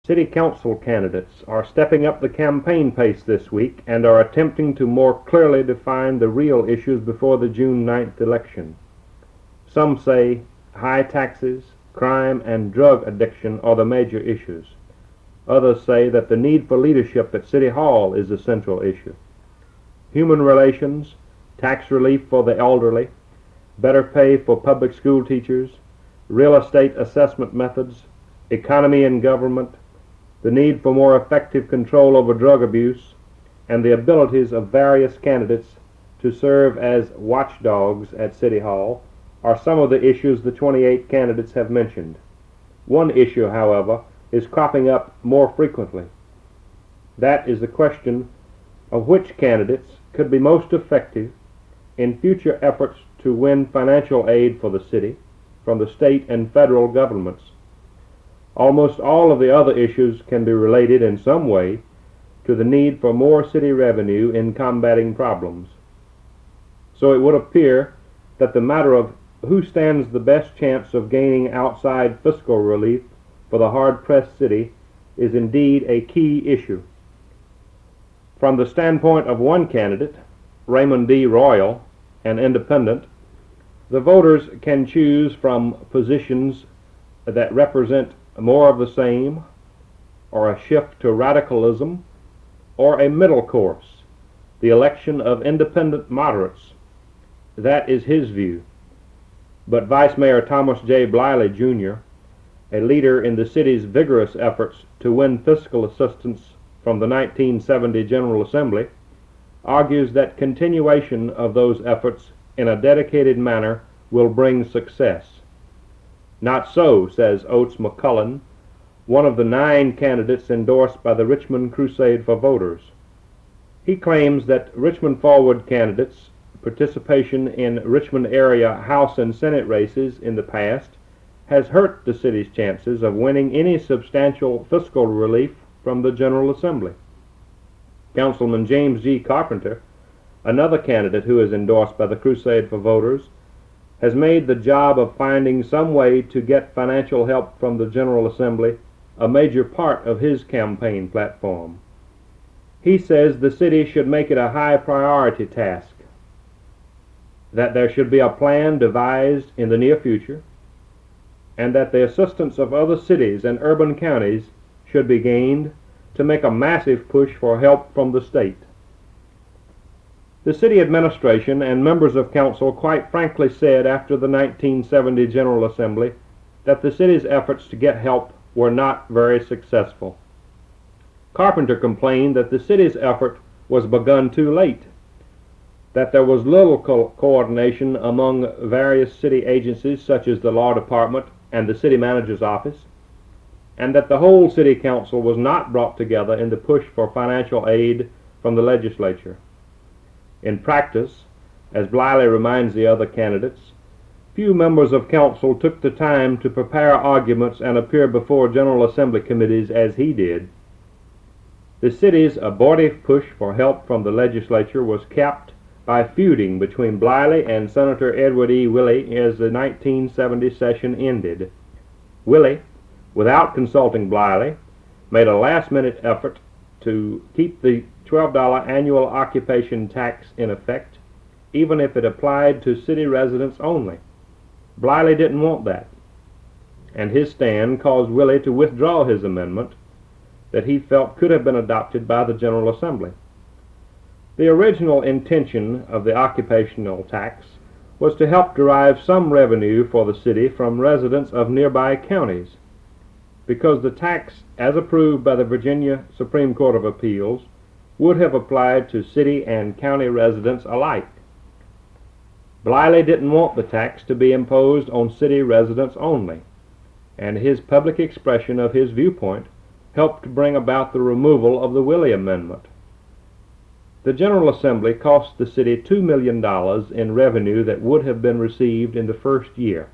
City Council candidates are stepping up the campaign pace this week and are attempting to more clearly define the real issues before the June 9th election. Some say high taxes, crime, and drug addiction are the major issues. Others say that the need for leadership at City Hall is the central issue. Human relations, tax relief for the elderly, better pay for public school teachers, real estate assessment methods, economy and government, the need for more effective control over drug abuse, and the abilities of various candidates to serve as watchdogs at City Hall are some of the issues the 28 candidates have mentioned. One issue, however, is cropping up more frequently. That is the question of which candidates could be most effective in future efforts to win financial aid for the city from the state and federal governments. Almost all of the other issues can be related in some way to the need for more city revenue in combating problems. So it would appear that the matter of who stands the best chance of gaining outside fiscal relief for the hard-pressed city is indeed a key issue. From the standpoint of one candidate, Raymond D. Royal, an independent, the voters can choose from positions that represent more of the same, or a shift to radicalism, or a middle course, the election of independent moderates. That is his view. But Vice Mayor Thomas J. Bliley, Jr., a leader in the city's vigorous efforts to win fiscal assistance from the 1970 General Assembly, argues that continuation of those efforts in a dedicated manner will bring success. Not so, says Oates McCullen, one of the 9 candidates endorsed by the Richmond Crusade for Voters. He claims that Richmond Forward candidates' participation in Richmond area House and Senate races in the past has hurt the city's chances of winning any substantial fiscal relief from the General Assembly. Councilman James G. Carpenter, another candidate who is endorsed by the Crusade for Voters, has made the job of finding some way to get financial help from the General Assembly a major part of his campaign platform. He says the city should make it a high priority task, that there should be a plan devised in the near future, and that the assistance of other cities and urban counties should be gained to make a massive push for help from the state. The city administration and members of council quite frankly said after the 1970 General Assembly that the city's efforts to get help were not very successful. Carpenter complained that the city's effort was begun too late, that there was little coordination among various city agencies such as the law department and the city manager's office, and that the whole city council was not brought together in the push for financial aid from the legislature. In practice, as Bliley reminds the other candidates, few members of council took the time to prepare arguments and appear before General Assembly committees as he did. The city's abortive push for help from the legislature was capped by feuding between Bliley and Senator Edward E. Willey as the 1970 session ended. Willey, without consulting Bliley, made a last-minute effort to keep the $12 annual occupation tax in effect, even if it applied to city residents only. Bliley didn't want that, and his stand caused Willey to withdraw his amendment that he felt could have been adopted by the General Assembly. The original intention of the occupational tax was to help derive some revenue for the city from residents of nearby counties, because the tax, as approved by the Virginia Supreme Court of Appeals, would have applied to city and county residents alike. Bliley didn't want the tax to be imposed on city residents only, and his public expression of his viewpoint helped bring about the removal of the Willey Amendment. The General Assembly cost the city $2 million in revenue that would have been received in the first year.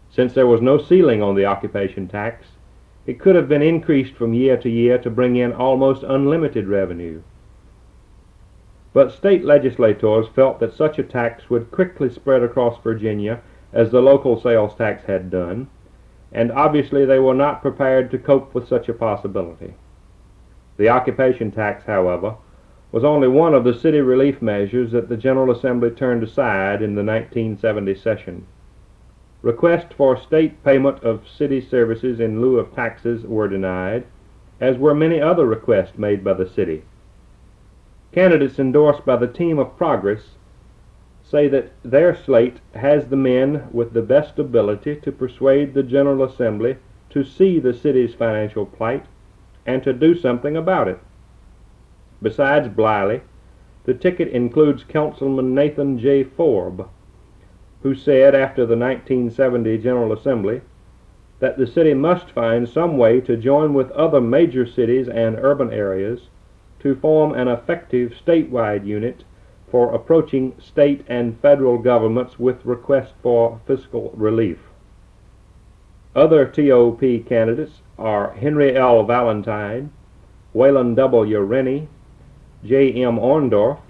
Since there was no ceiling on the occupation tax, it could have been increased from year to year to bring in almost unlimited revenue. But state legislators felt that such a tax would quickly spread across Virginia as the local sales tax had done, and obviously they were not prepared to cope with such a possibility. The occupation tax, however, was only one of the city relief measures that the General Assembly turned aside in the 1970 session. Requests for state payment of city services in lieu of taxes were denied, as were many other requests made by the city. Candidates endorsed by the Team of Progress say that their slate has the men with the best ability to persuade the General Assembly to see the city's financial plight and to do something about it. Besides Bliley, the ticket includes Councilman Nathan J. Forb, who said after the 1970 General Assembly that the city must find some way to join with other major cities and urban areas to form an effective statewide unit for approaching state and federal governments with requests for fiscal relief. Other TOP candidates are Henry L. Valentine, Waylon W. Rennie, J. M. Orndorff,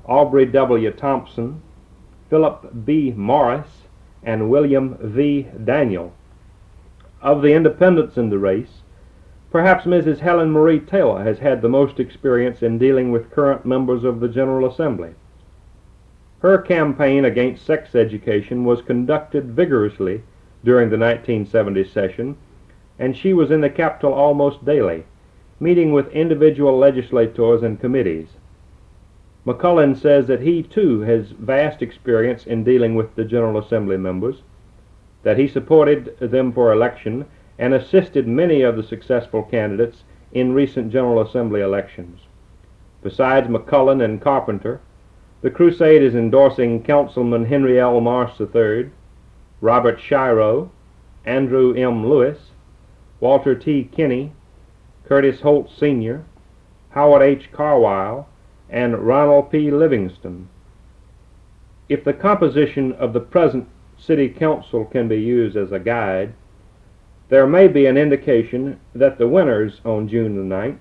Aubrey W. Thompson, Philip B. Morris, and William V. Daniel. Of the independents in the race, perhaps Mrs. Helen Marie Taylor has had the most experience in dealing with current members of the General Assembly. Her campaign against sex education was conducted vigorously during the 1970 session, and she was in the Capitol almost daily, meeting with individual legislators and committees. McCullen says that he too has vast experience in dealing with the General Assembly members, that he supported them for election and assisted many of the successful candidates in recent General Assembly elections. Besides McCullen and Carpenter, the crusade is endorsing Councilman Henry L. Marsh III, Robert Shiro, Andrew M. Lewis, Walter T. Kinney, Curtis Holt Sr., Howard H. Carwile, and Ronald P. Livingston. If the composition of the present City Council can be used as a guide, there may be an indication that the winners on June the 9th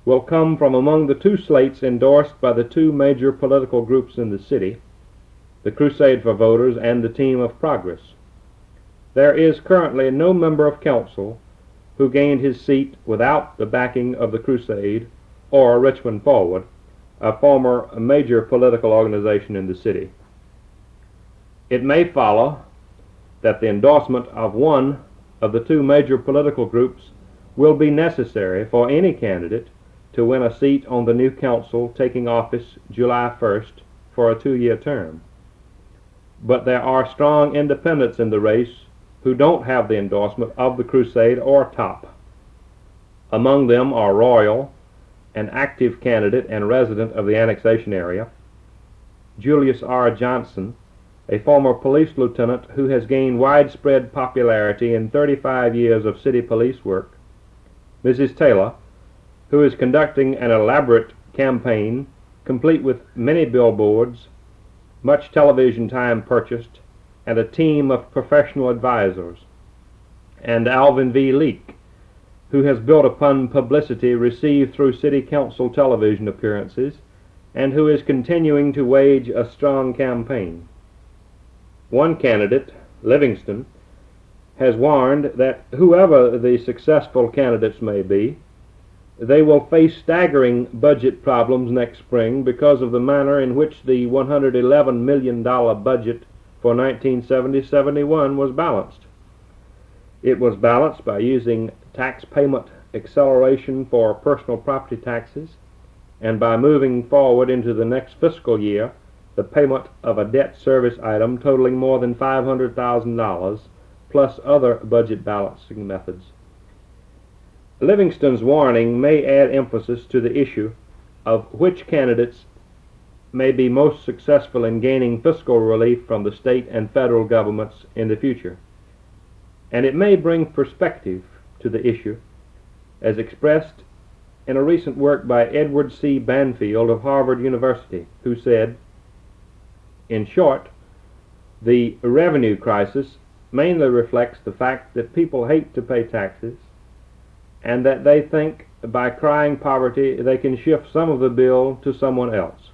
will come from among the two slates endorsed by the two major political groups in the city, the Crusade for Voters and the Team of Progress. There is currently no member of council who gained his seat without the backing of the Crusade or Richmond Forward, a former major political organization in the city. It may follow that the endorsement of one of the two major political groups will be necessary for any candidate to win a seat on the new council taking office July 1st for a 2-year term. But there are strong independents in the race who don't have the endorsement of the Crusade or TOP. Among them are Royal, an active candidate and resident of the annexation area, Julius R. Johnson, a former police lieutenant who has gained widespread popularity in 35 years of city police work, Mrs. Taylor, who is conducting an elaborate campaign complete with many billboards, much television time purchased, and a team of professional advisors, and Alvin V. Leake, who has built upon publicity received through city council television appearances and who is continuing to wage a strong campaign. One candidate, Livingston, has warned that whoever the successful candidates may be, they will face staggering budget problems next spring because of the manner in which the $111 million budget for 1970-71 was balanced. It was balanced by using tax payment acceleration for personal property taxes and by moving forward into the next fiscal year the payment of a debt service item totaling more than $500,000 plus other budget balancing methods. Livingston's warning may add emphasis to the issue of which candidates may be most successful in gaining fiscal relief from the state and federal governments in the future. And it may bring perspective to the issue, as expressed in a recent work by Edward C. Banfield of Harvard University, who said, in short, the revenue crisis mainly reflects the fact that people hate to pay taxes and that they think by crying poverty they can shift some of the bill to someone else.